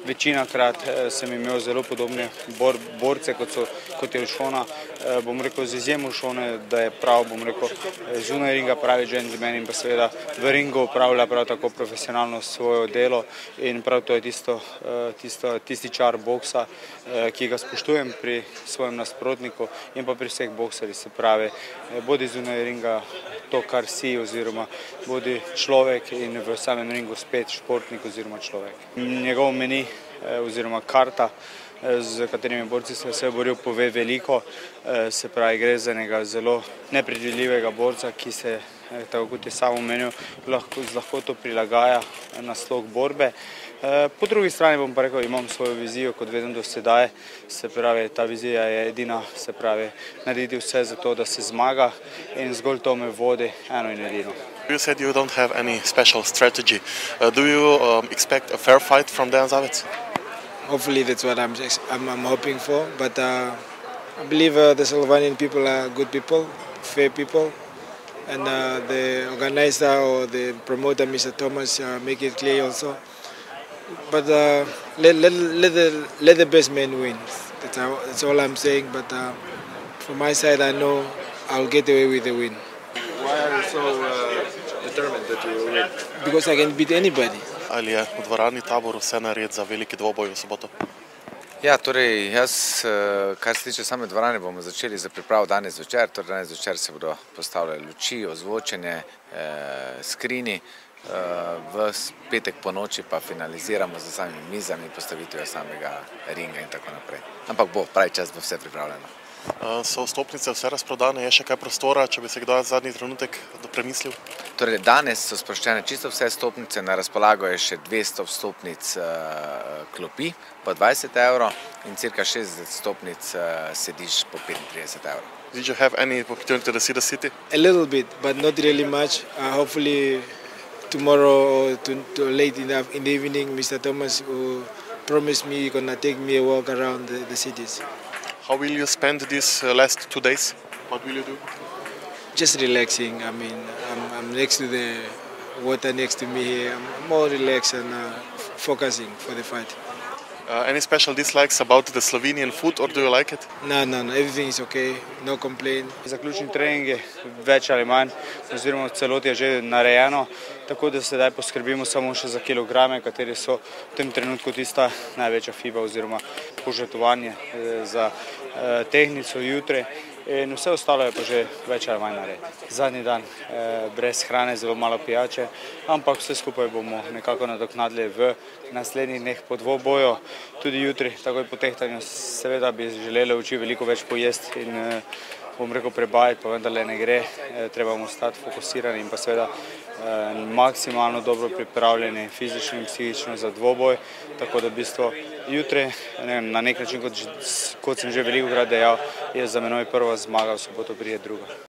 Večinakrat sem imel zelo podobne borce, kot je Ušona, bom rekel, z izjemo Ušone, da je prav, bom rekel, zunaj ringa pravi džentelmen in pa seveda v ringu upravlja prav tako profesionalno svoje delo in prav to je tisti čar boksa, ki ga spoštujem pri svojem nasprotniku in pa pri vseh boksarjih, se pravi, bodi zunaj ringa to, kar si, oziroma bodi človek in v samem ringu spet športnik oziroma človek. Njegov meni oziroma karta, z katerimi borci se je boril, pove veliko, se pravi, gre za enega zelo nepredvidljivega borca, ki se, tako kot je sam omenil, z lahkoto prilagaja na slog borbe. Po drugi strani bom pa rekel, imam svojo vizijo, kot vedno do sedaj, se pravi, ta vizija je edina, se pravi, narediti vse za to, da se zmaga in zgolj to me vodi eno in edino. You said you don't have any special strategy. Do you expect a fair fight from Dejan Zavec? Hopefully that's what I'm hoping for, but I believe the Slovenian people are good people, fair people, and the organizer or the promoter, Mr. Thomas, make it clear also. But let the best man win. That's all I'm saying. But from my side, I know I'll get away with the win. Why are you so determined that you will win? Because I can beat anybody. Ali je v dvorani Tabor vse nared za veliki dvoboj v soboto? Ja, torej jaz, kar se tiče same dvorane, bomo začeli za pripravo danes večer. Torej danes večer se bodo postavljali luči, ozvočenje, skrini. V petek po noči pa finaliziramo z samimi mizami, postavitvijo samega ringa in tako naprej. Ampak pravi čas bo vse pripravljeno. So vstopnice vse razprodane, je še kaj prostora, če bi se kdaj zadnji trenutek premislil? Torej danes so sproščene čisto vse vstopnice, na razpolago je še 200 vstopnic klopi po 20 € in cirka 60 vstopnic sediš po 35 €. Did you have any opportunity to see the city? A little bit, but not really much. Hopefully tomorrow or late in the evening, Mr. Thomas will promise me he's gonna take me a walk around the cities. How will you spend these last 2 days? What will you do? Just relaxing. I mean, I'm next to the water next to me here. I'm more relaxed and focusing for the fight. Any special dislikes about the Slovenian food, or do you like it? No, everything is okay, no complaint. Zaključni trening je več ali manj, oziroma v celoti je že narejeno, tako da sedaj poskrbimo samo še za kilograme, kateri so v tem trenutku tista največja fiba oziroma požrtvovanje za tehnico jutri. In vse ostalo je pa že več ali manj narejeno. Zadnji dan brez hrane, zelo malo pijače, ampak vse skupaj bomo nekako nadoknadili v naslednjih dneh po dvoboju. Tudi jutri, takoj po tehtanju, seveda bi želeli oči veliko več pojesti in bom rekel prebajati, pa vendarle ne gre. Treba bomo ostati fokusirani in pa seveda maksimalno dobro pripravljeni fizično in psihično za dvoboj, tako da v bistvu jutri, na nek način, kot sem že velikokrat dejal, je za menoj prva zmaga, v soboto pride druga.